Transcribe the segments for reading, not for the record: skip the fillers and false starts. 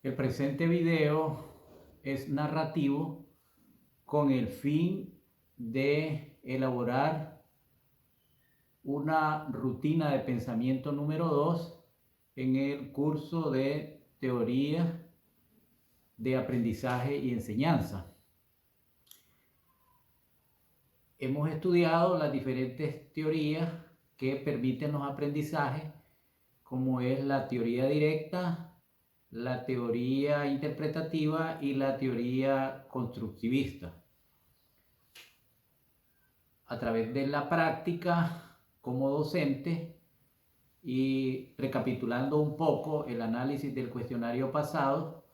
El presente video es narrativo con el fin de elaborar una rutina de pensamiento número 2 en el curso de teoría de aprendizaje y enseñanza. Hemos estudiado las diferentes teorías que permiten los aprendizajes, como es la teoría directa, la teoría interpretativa y la teoría constructivista. A través de la práctica como docente y recapitulando un poco el análisis del cuestionario pasado,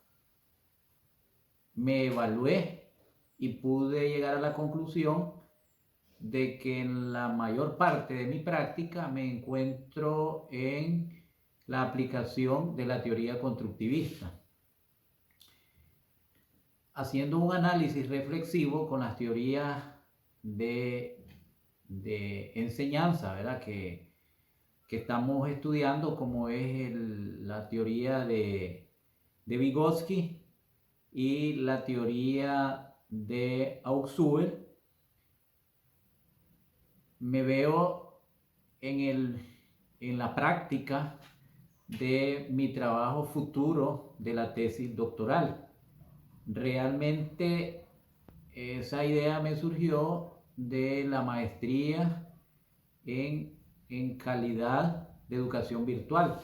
me evalué y pude llegar a la conclusión de que en la mayor parte de mi práctica me encuentro en la aplicación de la teoría constructivista, haciendo un análisis reflexivo con las teorías de enseñanza, ¿verdad? Que estamos estudiando, como es la teoría de Vygotsky y la teoría de Auxuel. Me veo en la práctica de mi trabajo futuro de la tesis doctoral. Realmente esa idea me surgió de la maestría en calidad de educación virtual,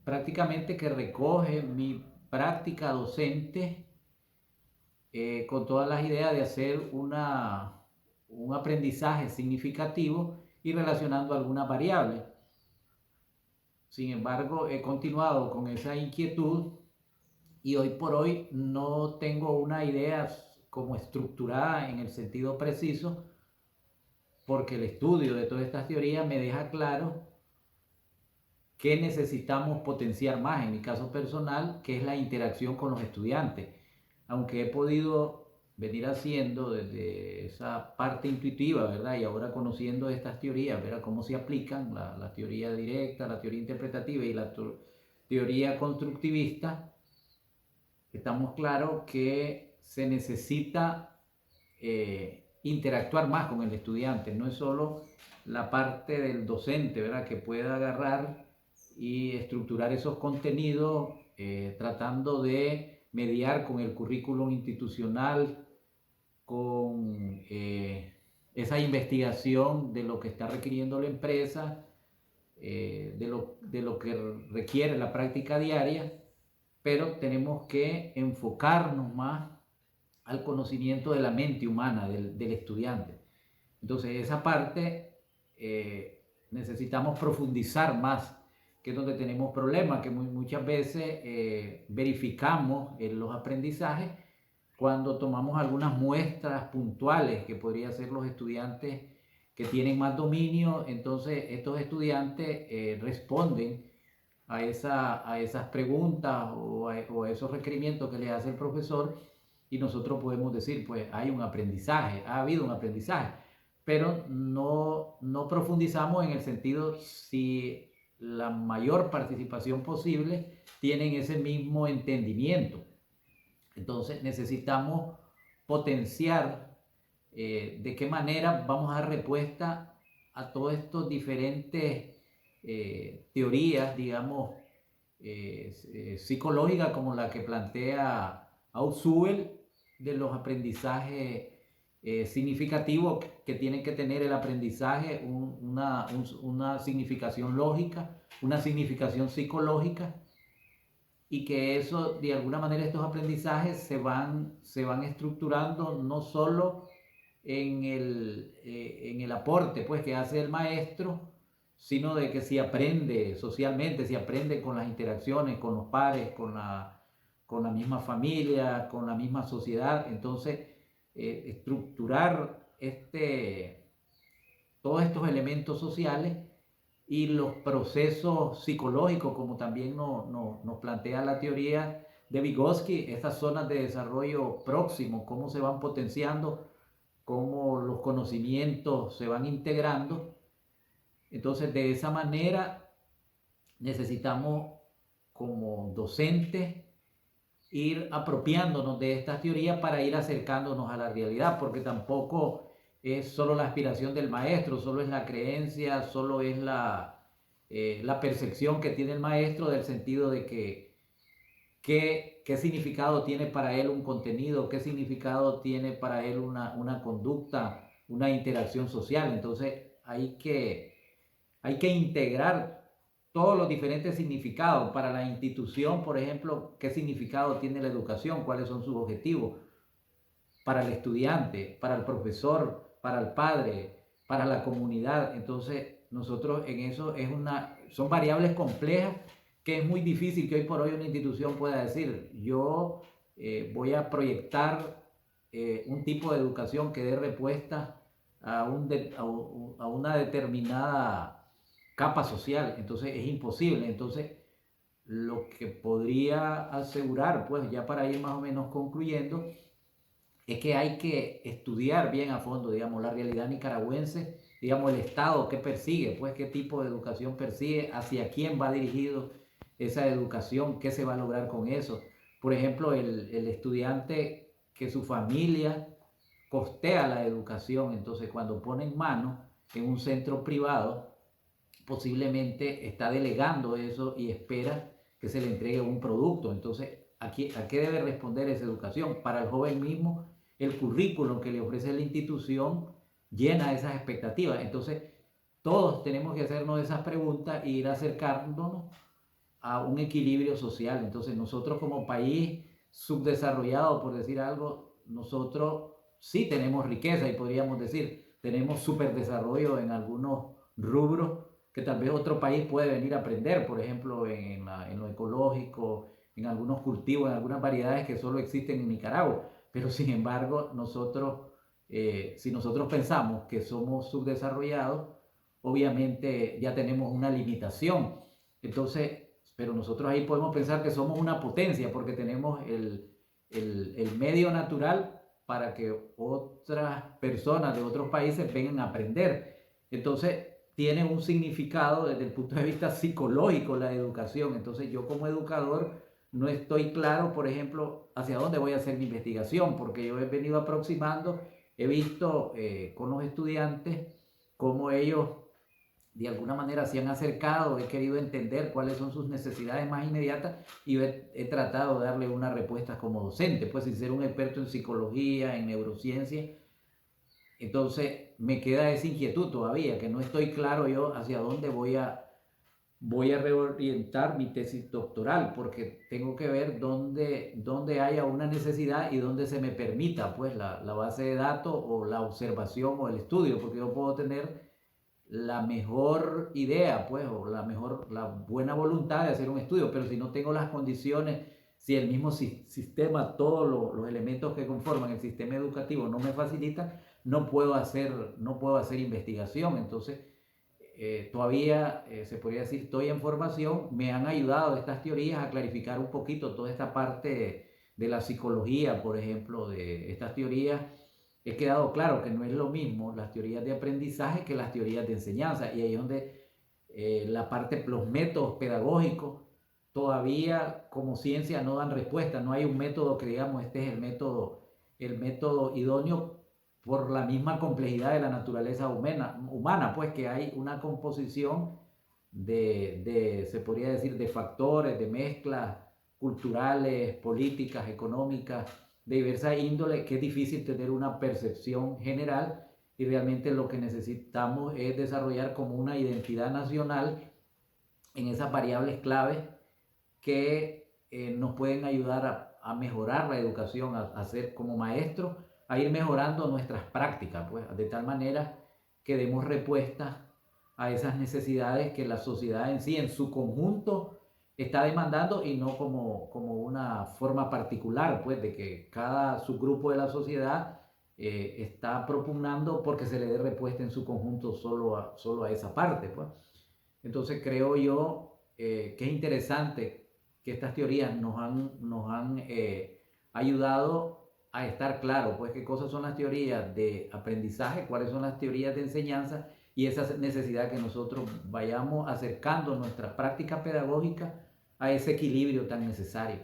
prácticamente que recoge mi práctica docente con todas las ideas de hacer un aprendizaje significativo y relacionando algunas variables. Sin embargo, he continuado con esa inquietud y hoy por hoy no tengo una idea como estructurada en el sentido preciso, porque el estudio de todas estas teorías me deja claro que necesitamos potenciar más, en mi caso personal, que es la interacción con los estudiantes. Aunque he podido venir haciendo desde esa parte intuitiva, ¿verdad? Y ahora conociendo estas teorías, ¿verdad? Cómo se aplican, la teoría directa, la teoría interpretativa y la teoría constructivista, estamos claros que se necesita interactuar más con el estudiante. No es solo la parte del docente, ¿verdad? Que pueda agarrar y estructurar esos contenidos tratando de mediar con el currículum institucional, con esa investigación de lo que está requiriendo la empresa, de lo que requiere la práctica diaria, pero tenemos que enfocarnos más al conocimiento de la mente humana del estudiante. Entonces esa parte necesitamos profundizar más, que es donde tenemos problemas, que muchas veces verificamos en los aprendizajes cuando tomamos algunas muestras puntuales que podrían ser los estudiantes que tienen más dominio. Entonces estos estudiantes responden a esas preguntas o a esos requerimientos que le hace el profesor, y nosotros podemos decir, pues hay un aprendizaje, ha habido un aprendizaje, pero no profundizamos en el sentido si la mayor participación posible tienen ese mismo entendimiento. Entonces necesitamos potenciar de qué manera vamos a dar respuesta a todos estos diferentes teorías, digamos, psicológicas, como la que plantea Ausubel, de los aprendizajes significativos que tienen que tener el aprendizaje, una significación lógica, una significación psicológica, y que eso, de alguna manera, estos aprendizajes se van estructurando no solo en el aporte pues, que hace el maestro, sino de que si aprende socialmente, si aprende con las interacciones, con los pares, con la misma familia, con la misma sociedad. Entonces, estructurar todos estos elementos sociales y los procesos psicológicos, como también nos plantea la teoría de Vygotsky, estas zonas de desarrollo próximo, cómo se van potenciando, cómo los conocimientos se van integrando. Entonces, de esa manera necesitamos, como docentes, ir apropiándonos de estas teorías para ir acercándonos a la realidad, porque tampoco es solo la aspiración del maestro, solo es la creencia, solo es la percepción que tiene el maestro del sentido de que qué significado tiene para él un contenido, qué significado tiene para él una conducta, una interacción social. Entonces hay que integrar todos los diferentes significados para la institución, por ejemplo, qué significado tiene la educación, cuáles son sus objetivos, para el estudiante, para el profesor, para el padre, para la comunidad. Entonces, nosotros en eso son variables complejas que es muy difícil que hoy por hoy una institución pueda decir, yo voy a proyectar un tipo de educación que dé respuesta a una determinada capa social. Entonces, es imposible. Entonces, lo que podría asegurar, pues ya para ir más o menos concluyendo, es que hay que estudiar bien a fondo, digamos, la realidad nicaragüense, digamos, el Estado, qué persigue, pues qué tipo de educación persigue, hacia quién va dirigido esa educación, qué se va a lograr con eso. Por ejemplo, el estudiante que su familia costea la educación, entonces cuando pone en mano en un centro privado, posiblemente está delegando eso y espera que se le entregue un producto. Entonces, ¿a qué debe responder esa educación? Para el joven mismo, el currículum que le ofrece la institución llena esas expectativas. Entonces, todos tenemos que hacernos esas preguntas e ir acercándonos a un equilibrio social. Entonces, nosotros como país subdesarrollado, por decir algo, nosotros sí tenemos riqueza y podríamos decir, tenemos superdesarrollo en algunos rubros que tal vez otro país puede venir a aprender, por ejemplo, en lo ecológico, en algunos cultivos, en algunas variedades que solo existen en Nicaragua. Pero sin embargo, si nosotros pensamos que somos subdesarrollados, obviamente ya tenemos una limitación. Entonces, pero nosotros ahí podemos pensar que somos una potencia porque tenemos el medio natural para que otras personas de otros países vengan a aprender. Entonces, tiene un significado desde el punto de vista psicológico la educación. Entonces, yo como educador no estoy claro, por ejemplo, hacia dónde voy a hacer mi investigación, porque yo he venido aproximando, he visto con los estudiantes cómo ellos de alguna manera se han acercado, he querido entender cuáles son sus necesidades más inmediatas y he tratado de darle una respuesta como docente, pues sin ser un experto en psicología, en neurociencia. Entonces me queda esa inquietud todavía, que no estoy claro yo hacia dónde voy a reorientar mi tesis doctoral, porque tengo que ver dónde haya una necesidad y dónde se me permita pues la base de datos o la observación o el estudio, porque yo puedo tener la mejor idea, pues, o la buena voluntad de hacer un estudio, pero si no tengo las condiciones, si el mismo sistema, todos los elementos que conforman el sistema educativo no me facilitan, no puedo hacer investigación. Entonces, todavía se podría decir, estoy en formación, me han ayudado estas teorías a clarificar un poquito toda esta parte de la psicología, por ejemplo, de estas teorías. He quedado claro que no es lo mismo las teorías de aprendizaje que las teorías de enseñanza, y ahí es donde la parte, los métodos pedagógicos todavía como ciencia no dan respuesta, no hay un método que digamos este es el método idóneo por la misma complejidad de la naturaleza humana, pues que hay una composición se podría decir, de factores, de mezclas culturales, políticas, económicas, de diversa índole, que es difícil tener una percepción general y realmente lo que necesitamos es desarrollar como una identidad nacional en esas variables claves que nos pueden ayudar a mejorar la educación, a ser como maestros, a ir mejorando nuestras prácticas, pues, de tal manera que demos respuesta a esas necesidades que la sociedad en sí, en su conjunto, está demandando y no como una forma particular, pues, de que cada subgrupo de la sociedad está propugnando porque se le dé respuesta en su conjunto solo a esa parte, pues. Entonces creo yo que es interesante que estas teorías nos han ayudado a estar claros, pues qué cosas son las teorías de aprendizaje, cuáles son las teorías de enseñanza y esa necesidad que nosotros vayamos acercando nuestra práctica pedagógica a ese equilibrio tan necesario.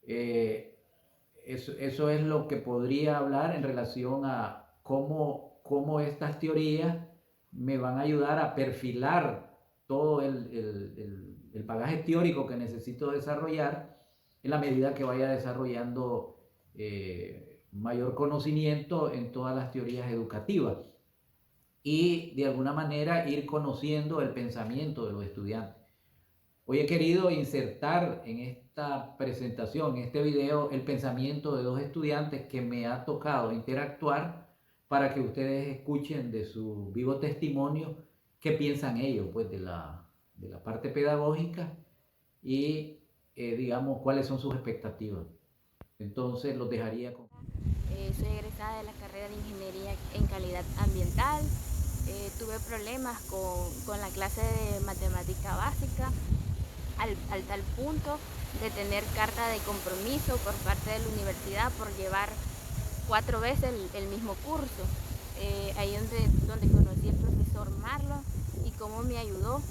Eso es lo que podría hablar en relación a cómo estas teorías me van a ayudar a perfilar todo el bagaje teórico que necesito desarrollar en la medida que vaya desarrollando mayor conocimiento en todas las teorías educativas y de alguna manera ir conociendo el pensamiento de los estudiantes. Hoy he querido insertar en esta presentación, en este video, el pensamiento de dos estudiantes que me ha tocado interactuar para que ustedes escuchen de su vivo testimonio qué piensan ellos pues, de la parte pedagógica y digamos cuáles son sus expectativas. Entonces los dejaría con... Soy egresada de la carrera de Ingeniería en Calidad Ambiental. Tuve problemas con la clase de matemática básica al tal punto de tener carta de compromiso por parte de la universidad por llevar 4 veces el mismo curso. Ahí donde conocí al profesor Marlon y cómo me ayudó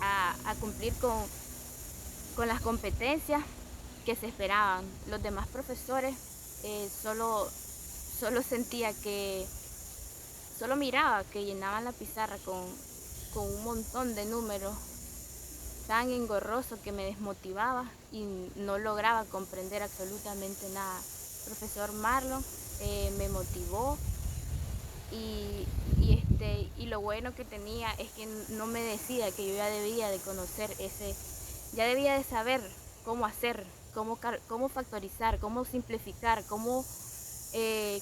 a cumplir con las competencias que se esperaban. Los demás profesores solo sentía que, solo miraba que llenaban la pizarra con un montón de números tan engorroso que me desmotivaba y no lograba comprender absolutamente nada. El profesor Marlon me motivó y lo bueno que tenía es que no me decía que yo ya debía de conocer ya debía de saber cómo hacer, cómo factorizar, cómo simplificar, cómo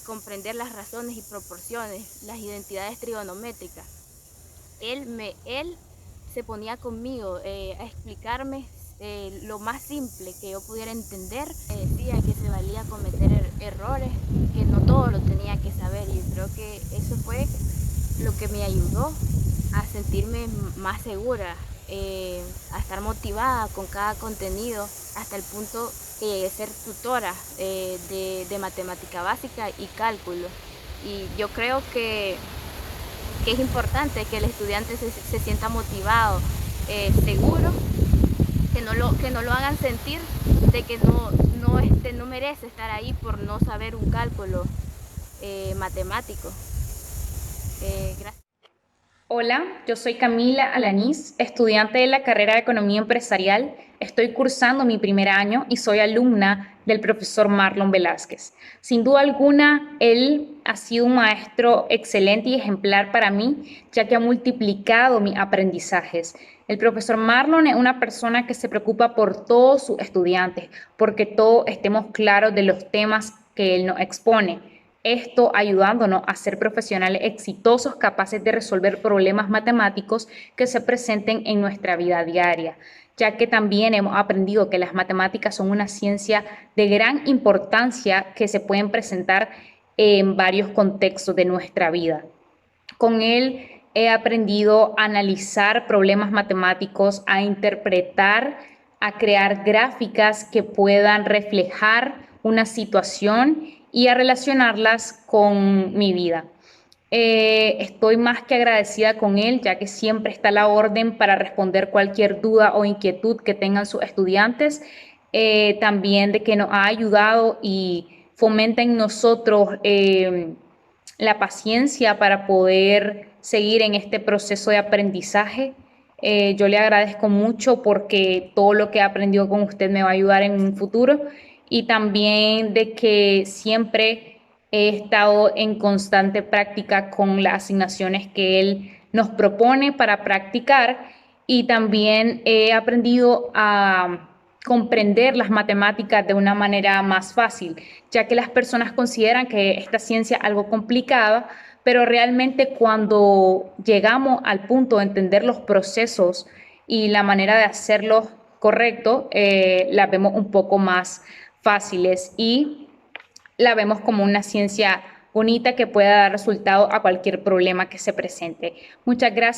comprender las razones y proporciones, las identidades trigonométricas. Él se ponía conmigo a explicarme lo más simple que yo pudiera entender. Me decía que se valía cometer errores, que no todo lo tenía que saber, y creo que eso fue lo que me ayudó a sentirme más segura, a estar motivada con cada contenido, hasta el punto que llegué a ser tutora de matemática básica y cálculo. Y yo creo que es importante que el estudiante se sienta motivado, seguro, que no lo hagan sentir de que no merece estar ahí por no saber un cálculo matemático. Gracias. Hola, yo soy Camila Alanís, estudiante de la carrera de Economía Empresarial. Estoy cursando mi primer año y soy alumna del profesor Marlon Velázquez. Sin duda alguna, él ha sido un maestro excelente y ejemplar para mí, ya que ha multiplicado mis aprendizajes. El profesor Marlon es una persona que se preocupa por todos sus estudiantes, porque todos estemos claros de los temas que él nos expone. Esto ayudándonos a ser profesionales exitosos capaces de resolver problemas matemáticos que se presenten en nuestra vida diaria, ya que también hemos aprendido que las matemáticas son una ciencia de gran importancia que se pueden presentar en varios contextos de nuestra vida. Con él he aprendido a analizar problemas matemáticos, a interpretar, a crear gráficas que puedan reflejar una situación y a relacionarlas con mi vida. Estoy más que agradecida con él, ya que siempre está a la orden para responder cualquier duda o inquietud que tengan sus estudiantes. También de que nos ha ayudado y fomenta en nosotros la paciencia para poder seguir en este proceso de aprendizaje. Yo le agradezco mucho porque todo lo que he aprendido con usted me va a ayudar en un futuro, y también de que siempre he estado en constante práctica con las asignaciones que él nos propone para practicar, y también he aprendido a comprender las matemáticas de una manera más fácil, ya que las personas consideran que esta ciencia es algo complicada, pero realmente cuando llegamos al punto de entender los procesos y la manera de hacerlos correcto, las vemos un poco más fáciles y la vemos como una ciencia bonita que pueda dar resultado a cualquier problema que se presente. Muchas gracias.